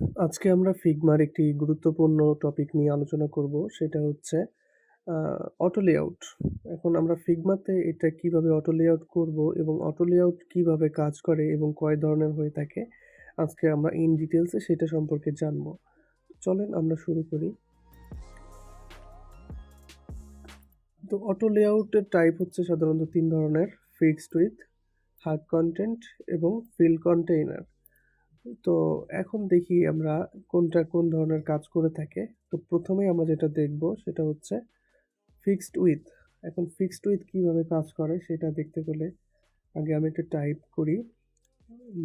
আজকে আমরা ফিগমার একটি গুরুত্বপূর্ণ টপিক নিয়ে আলোচনা করব। সেটা হচ্ছে আ অটো লেআউট। এখন আমরা ফিগমাতে এটা কিভাবে অটো লেআউট করব এবং অটো লেআউট কিভাবে কাজ করে এবং কয় ধরনের হয়ে থাকে, আজকে আমরা ইন ডিটেইলস এ সেটা সম্পর্কে জানব। চলেন আমরা শুরু করি। তো অটো লেআউটের টাইপ হচ্ছে সাধারণত ৩ ধরনের: ফিক্সড উইথ, হার্ড কনটেন্ট এবং ফিল কন্টেইনার। তো এখন দেখি আমরা কোনটা কোন ধরনের কাজ করে থাকে। তো প্রথমেই আমরা যেটা দেখব সেটা হচ্ছে ফিক্সড উইথ। এখন ফিক্সড উইথ কিভাবে কাজ করে সেটা দেখতে গেলে আগে আমি একটা টাইপ করি,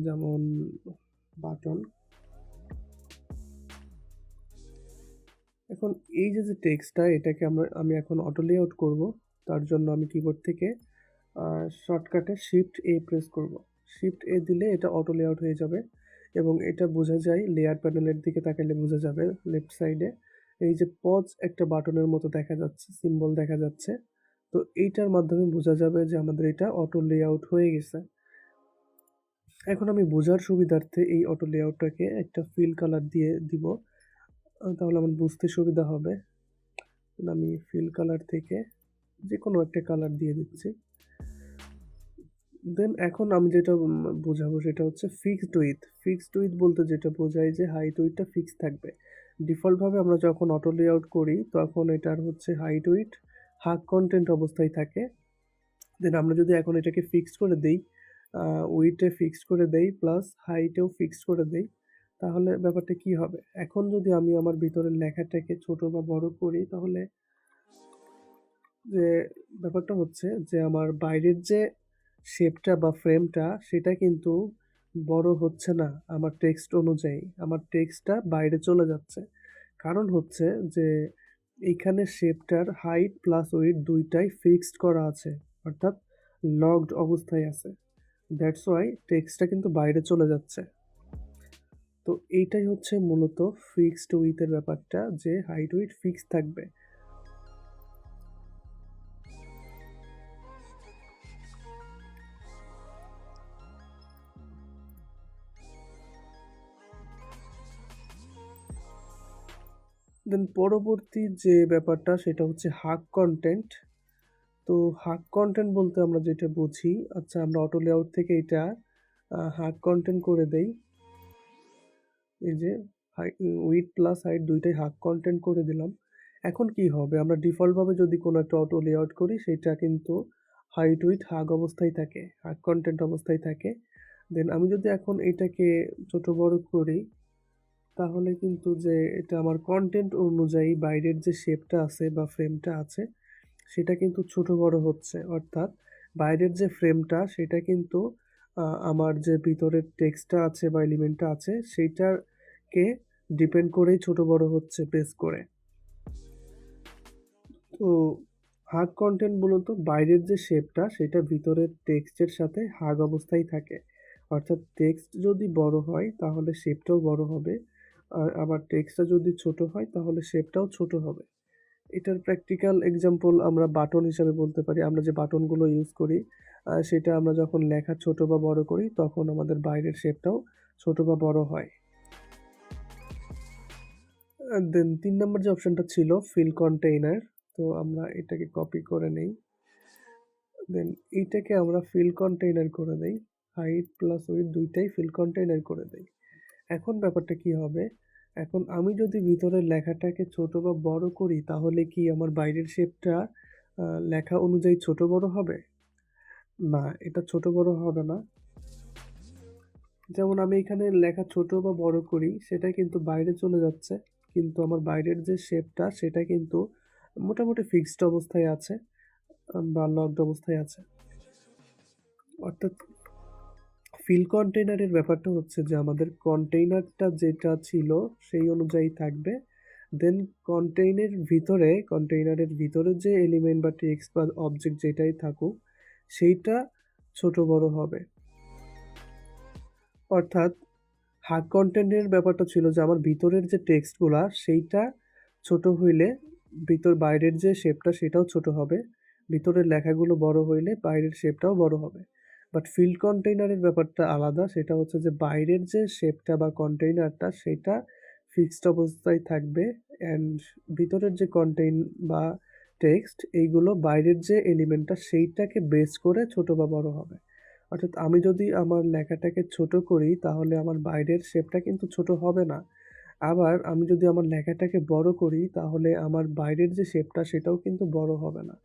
যেমন বাটন। এখন এই যে টেক্সটটা এটাকে আমি এখন অটো লেআউট করব। তার জন্য আমি কিবোর্ড থেকে শর্টকাটে শিফট এ প্রেস করব। শিফট এ দিলে এটা অটো লেআউট হয়ে যাবে এবং এটা বোঝা যায়, লেয়ার প্যানেলের দিকে তাকালে বোঝা যাবে লেফট সাইডে এই যে পজ একটা বাটনের মতো দেখা যাচ্ছে, সিম্বল দেখা যাচ্ছে। তো এইটার মাধ্যমে বোঝা যাবে যে আমাদের এটা অটো লেআউট হয়ে গেছে। এখন আমি বোঝার সুবিধার্থে এই অটো লেআউটটাকে একটা ফিল কালার দিয়ে দিব, তাহলে আমার বুঝতে সুবিধা হবে। আমি ফিল কালার থেকে যে কোনো একটা কালার দিয়ে দিচ্ছি। দেন এখন আমি যেটা বোঝাবো সেটা হচ্ছে ফিক্সড উইথ। ফিক্সড উইথ বলতে যেটা বোঝায় যে হাইট উইথটা ফিক্স থাকবে। ডিফল্টভাবে আমরা যখন অটো লেআউট করি তখন এটার হচ্ছে হাইট উইথ হাগ কন্টেন্ট অবস্থায় থাকে। দেন আমরা যদি এখন এটাকে ফিক্সড করে দেই, উইথে ফিক্সড করে দেই প্লাস হাইটেও ফিক্সড করে দেই, তাহলে ব্যাপারটা কি হবে? এখন যদি আমি আমার ভিতরের লেখাটাকে ছোট বা বড় করি, তাহলে যে ব্যাপারটা হচ্ছে যে আমার বাইরের যে শেপটা বা ফ্রেমটা সেটা কিন্তু বড় হচ্ছে না আমার টেক্সট অনুযায়ী। আমার টেক্সটটা বাইরে চলে যাচ্ছে। কারণ হচ্ছে যে এইখানে শেপটার হাইট প্লাস উইডথ ২ টাই ফিক্সড করা আছে। অর্থাৎ লকড অবস্থায় আছে। দ্যাটস ওয়াই টেক্সটটা কিন্তু বাইরে চলে যাচ্ছে। তো এইটাই হচ্ছে মূলত ফিক্সড উইথ এর ব্যাপারটা, যে হাইট উইডথ ফিক্সড থাকবে। দেন পরবর্তী যে ব্যাপারটা সেটা হচ্ছে হাগ কন্টেন্ট। তো হাগ কন্টেন্ট বলতে আমরা যেটা বুঝি, আচ্ছা আমরা অটো লেআউট থেকে এটা হাগ কন্টেন্ট করে দেই। এই যে উইডথ প্লাস হাইট দুইটাই হাগ কন্টেন্ট করে দিলাম। এখন কি হবে? আমরা ডিফল্টভাবে যদি কোনো একটা অটো লেআউট করি সেটা কিন্তু হাইট উইথ হাগ অবস্থায় থাকে, হাগ কন্টেন্ট অবস্থায় থাকে। দেন আমি যদি এখন এটাকে ছোট বড় করি, তাহলে কিন্তু যে এটা আমার কন্টেন্ট অনুযায়ী বাইরের যে শেপটা আছে বা ফ্রেমটা আছে সেটা কিন্তু ছোট বড় হচ্ছে। অর্থাৎ বাইরের যে ফ্রেমটা সেটা কিন্তু আমার যে ভিতরের টেক্সটটা আছে বা এলিমেন্টটা আছে সেইটাকে ডিপেন্ড করেই ছোট বড় হচ্ছে বেস করে। তো হাগ কন্টেন্ট মূলত বাইরের যে শেপটা সেটা ভিতরের টেক্সটের সাথে হাগ অবস্থায় থাকে। অর্থাৎ টেক্সট যদি বড় হয় তাহলে শেপটাও বড় হবে। আর আবার টেক্সটটা যদি ছোট হয় তাহলে শেপটাও ছোট হবে। এটার প্র্যাকটিক্যাল এক্সাম্পল আমরা বাটন হিসাবে বলতে পারি। আমরা যে বাটনগুলো ইউজ করি, সেটা আমরা যখন লেখা ছোট বা বড় করি তখন আমাদের বাইরের শেপটাও ছোট বা বড় হয়। দেন ৩ নাম্বার যে অপশনটা ছিল ফিল কন্টেইনার। তো আমরা এটাকে কপি করে নেই। দেন এইটাকে আমরা ফিল কন্টেইনার করে দেই। হাইট প্লাস উইডথ ২ টাই ফিল কন্টেইনার করে দেই। এখন ব্যাপারটা কি হবে? এখন আমি যদি ভিতরের লেখাটাকে ছোট বা বড় করি তাহলে কি আমার বাইরের শেপটা লেখা অনুযায়ী ছোট বড় হবে? না, এটা ছোট বড় হবে না। যেমন আমি এখানে লেখা ছোট বা বড় করি সেটা কিন্তু বাইরে চলে যাচ্ছে। কিন্তু আমার বাইরের যে শেপটা সেটা কিন্তু মোটামুটি ফিক্সড অবস্থায় আছে, বা লকড অবস্থায় আছে। অর্থাৎ ফিল কন্টেইনারের ব্যাপারটা হচ্ছে যে আমাদের কন্টেইনারটা যেটা ছিল সেই অনুযায়ী থাকবে। দেন কন্টেইনারের ভিতরে যে এলিমেন্ট বা টেক্সট বা অবজেক্ট যেটাই থাকুক সেইটা ছোট বড় হবে। অর্থাৎ হাগ কন্টেন্টের ব্যাপারটা ছিল যে আমার ভিতরের যে টেক্সটগুলা সেইটা ছোট হইলে বাইরের যে শেপটা সেটাও ছোট হবে। ভিতরের লেখাগুলো বড় হইলে বাইরের শেপটাও বড় হবে। বাট ফিল্ড কন্টেইনারের ব্যাপারটা আলাদা, সেটা হচ্ছে যে বাইরের যে শেপটা বা কন্টেইনারটা সেটা ফিক্সড অবস্থায় থাকবে অ্যান্ড ভিতরের যে কন্টেইন বা টেক্সট এইগুলো বাইরের যে এলিমেন্টটা সেইটাকে বেস করে ছোট বা বড় হবে। অর্থাৎ আমি যদি আমার লেখাটাকে ছোট করি তাহলে আমার বাইরের শেপটা কিন্তু ছোট হবে না। আবার আমি যদি আমার লেখাটাকে বড় করি তাহলে আমার বাইরের যে শেপটা সেটাও কিন্তু বড় হবে না।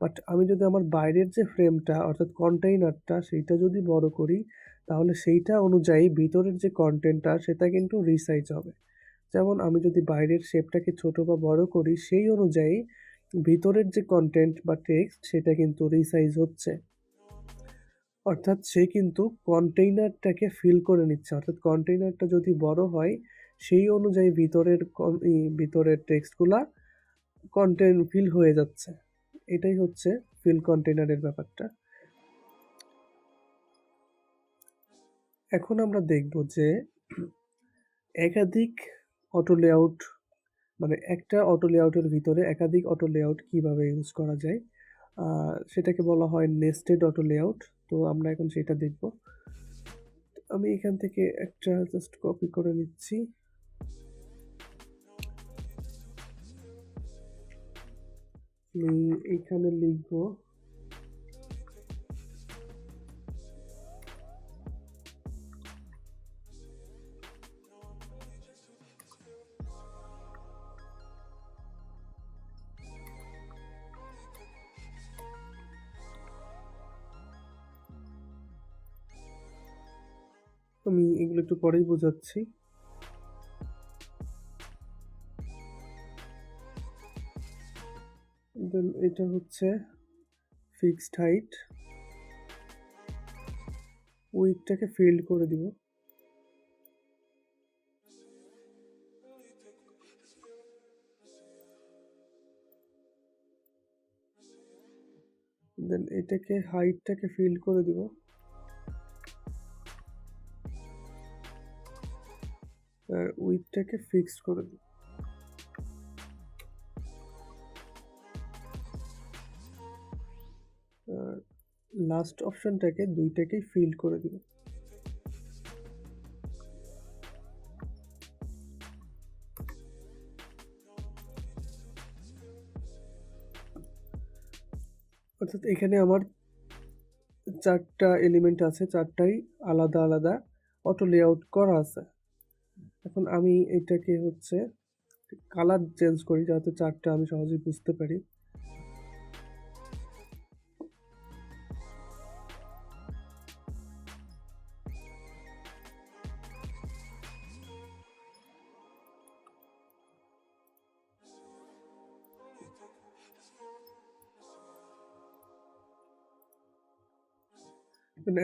বাট আমি যদি আমার বাইরের যে ফ্রেমটা অর্থাৎ কন্টেইনারটা সেইটা যদি বড় করি তাহলে সেইটা অনুযায়ী ভিতরের যে কনটেন্টটা সেটা কিন্তু রিসাইজ হবে। যেমন আমি যদি বাইরের শেপটাকে ছোট বা বড় করি সেই অনুযায়ী ভিতরের যে কনটেন্ট বা টেক্সট সেটা কিন্তু রিসাইজ হচ্ছে। অর্থাৎ সে কিন্তু কন্টেইনারটাকে ফিল করে নিচ্ছে। অর্থাৎ কন্টেইনারটা যদি বড় হয় সেই অনুযায়ী ভিতরের টেক্সটগুলা কন্টেন্ট ফিল হয়ে যাচ্ছে। এটাই হচ্ছে ফিল কন্টেইনারের ব্যাপারটা। এখন আমরা দেখব যে একাধিক অটো লেআউট মানে একটা অটো লেআউটের ভিতরে একাধিক অটো লেআউট কিভাবে ইউজ করা যায়। সেটাকে বলা হয় নেস্টেড অটো লেআউট। তো আমরা এখন সেটা দেখব। আমি এখান থেকে একটা জাস্ট কপি করে নিচ্ছি। আমি এইখানে লিখব আমি এগুলো একটু পরেই বোঝাচ্ছি। দেন এটা হচ্ছে ফিক্সড হাইট, উইডথটাকে ফিল্ড করে দিব। দেন এটাকে হাইটটাকে ফিল্ড করে দিব। আর উইডথটাকে ফিক্সড করে দিব। আর লাস্ট অপশনটাকে দুইটাকেই ফিল্ড করে দিব। অর্থাৎ এখানে আমার চারটা এলিমেন্ট আছে, চারটাই আলাদা আলাদা অটো লেআউট করা আছে। এখন আমি এটাকে হচ্ছে কালার চেঞ্জ করি যাতে চারটা আমি সহজেই বুঝতে পারি।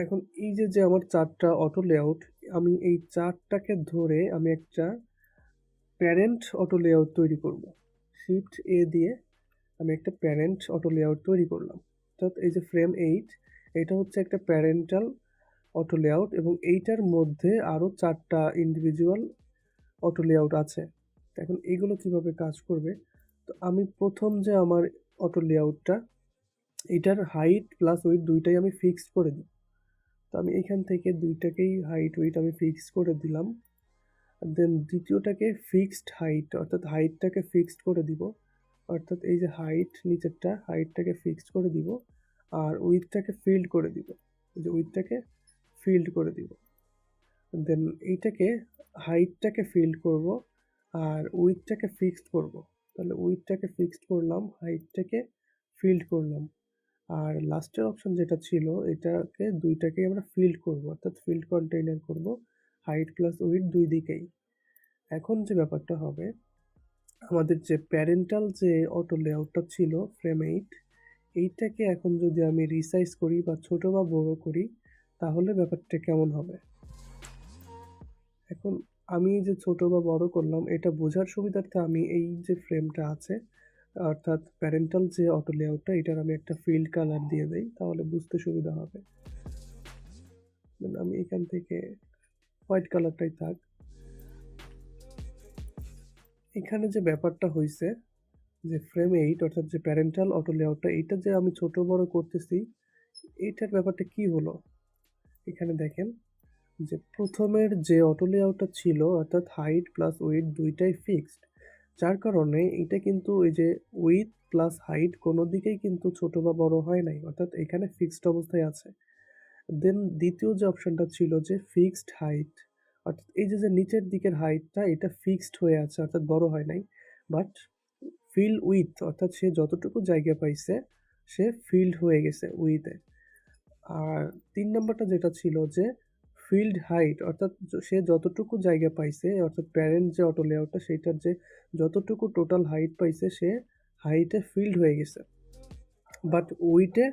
এখন এই যে আমার চারটা অটো লেআউট, আমি এই চারটাকে ধরে আমি একটা প্যারেন্ট অটো লেআউট তৈরি করব। শিফট এ দিয়ে আমি একটা প্যারেন্ট অটো লেআউট তৈরি করলাম। অর্থাৎ এই যে ফ্রেম 8 এটা হচ্ছে একটা প্যারেন্টাল অটো লেআউট এবং এইটার মধ্যে আরও চারটা ইন্ডিভিজুয়াল অটো লেআউট আছে। এখন এইগুলো কিভাবে কাজ করবে, তো আমি প্রথম যে আমার অটো লেআউটটা এটার হাইট প্লাস উইডথ দুইটাই আমি ফিক্সড করে দিই। তো আমি এখান থেকে দুইটাকেই হাইট উইডথ আমি ফিক্সড করে দিলাম। দেন দ্বিতীয়টাকে ফিক্সড হাইট অর্থাৎ হাইটটাকে ফিক্সড করে দিব। অর্থাৎ এই যে হাইট নিচেরটা হাইটটাকে ফিক্সড করে দিব আর উইডথটাকে ফিল্ড করে দিব। এই যে উইডথটাকে ফিল্ড করে দিব। দেন এইটাকে হাইটটাকে ফিল্ড করব আর উইডথটাকে ফিক্সড করব। তাহলে উইডথটাকে ফিক্সড করলাম, হাইটটাকে ফিল্ড করলাম। আর লাস্টের অপশন যেটা ছিল এটাকে দুইটাকেই আমরা ফিল্ড করব অর্থাৎ ফিল্ড কন্টেইনার করব হাইট প্লাস উইডথ দুই দিকেই। এখন যে ব্যাপারটা হবে আমাদের যে প্যারেন্টাল যে অটো লেআউটটা ছিল ফ্রেম 8 এইটাকে এখন যদি আমি রিসাইজ করি বা ছোট বা বড় করি তাহলে ব্যাপারটা কেমন হবে। এখন আমি যে ছোট বা বড় করলাম এটা বোঝার সুবিধার্থে আমি এই যে ফ্রেমটা আছে অর্থাৎ প্যারেন্টাল যে অটো লেআউটটা এটার আমি একটা ফিল্ড কালার দিয়ে দেই তাহলে বুঝতে সুবিধা হবে। আমি এখান থেকে হোয়াইট কালারটাই থাক। এখানে যে ব্যাপারটা হয়েছে যে ফ্রেম 8 অর্থাৎ যে প্যারেন্টাল অটো লেআউটটা এইটা যে আমি ছোট বড় করতেছি এইটার ব্যাপারটা কি হলো, এখানে দেখেন যে প্রথমের যে অটো লেআউটটা ছিল অর্থাৎ হাইট প্লাস উইডথ দুইটাই ফিক্সড, যার কারণে এটা কিন্তু এই যে উইডথ প্লাস হাইট কোনো দিকেই কিন্তু ছোট বা বড় হয় নাই, অর্থাৎ এখানে ফিক্সড অবস্থায় আছে। দেন দ্বিতীয় যে অপশনটা ছিল যে ফিক্সড হাইট, অর্থাৎ এই যে নিচের দিকের হাইটটা এটা ফিক্সড হয়ে আছে অর্থাৎ বড় হয় নাই, বাট ফিল উইথ অর্থাৎ সে যতটুকু জায়গা পাইছে সে ফিল্ড হয়ে গেছে উইথে। আর ৩ নাম্বারটা যেটা ছিল যে ফিল্ড হাইট, অর্থাৎ সে যতটুকু জায়গা পাইছে অর্থাৎ প্যারেন্ট যে অটো লেআউটটা সেইটার যে যতটুকু টোটাল হাইট পাইছে সে হাইটে ফিল্ড হয়ে গেছে, বাট উইথে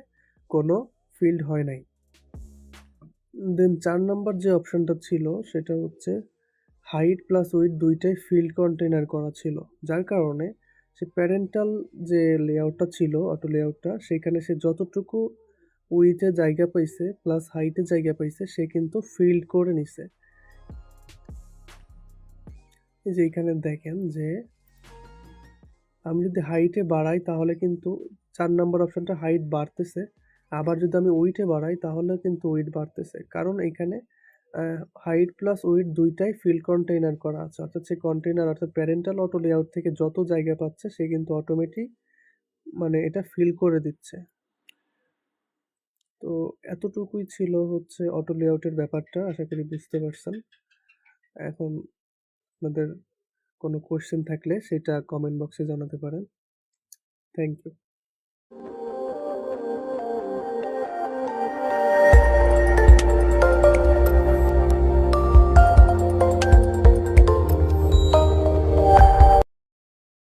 কোনো ফিল্ড হয় নাই। দেন ৪ নাম্বার যে অপশনটা ছিল সেটা হচ্ছে হাইট প্লাস উইডথ দুইটাই ফিল্ড কন্টেইনার করা ছিল, যার কারণে সে প্যারেন্টাল যে লেআউটটা ছিল অটো লেআউটটা সেখানে সে যতটুকু উইথে জায়গা পাইছে প্লাস হাইটে জায়গা পাইছে সে কিন্তু ফিল্ড করে নিছে। এই যে এখানে দেখেন যে আমি যদি হাইটে বাড়াই তাহলে কিন্তু ৪ নাম্বার অপশনটা হাইট বাড়তেছে। আবার যদি আমি উইডথে বাড়াই তাহলে কিন্তু উইডথ বাড়তেছে। কারণ এইখানে হাইট প্লাস উইডথ দুইটাই ফিল্ড কন্টেইনার করা আছে। অর্থাৎ সে কন্টেইনার অর্থাৎ প্যারেন্টাল অটো লেআউট থেকে যত জায়গা পাচ্ছে সে কিন্তু অটোমেটিক মানে এটা ফিল করে দিচ্ছে। তো এতটুকুই ছিল হচ্ছে অটো লেআউটের ব্যাপারটা। আশা করি বুঝতে পারছেন। এখন আপনাদের কোনো কোয়েশ্চেন থাকলে সেটা কমেন্ট বক্সে জানাতে পারেন। Thank you.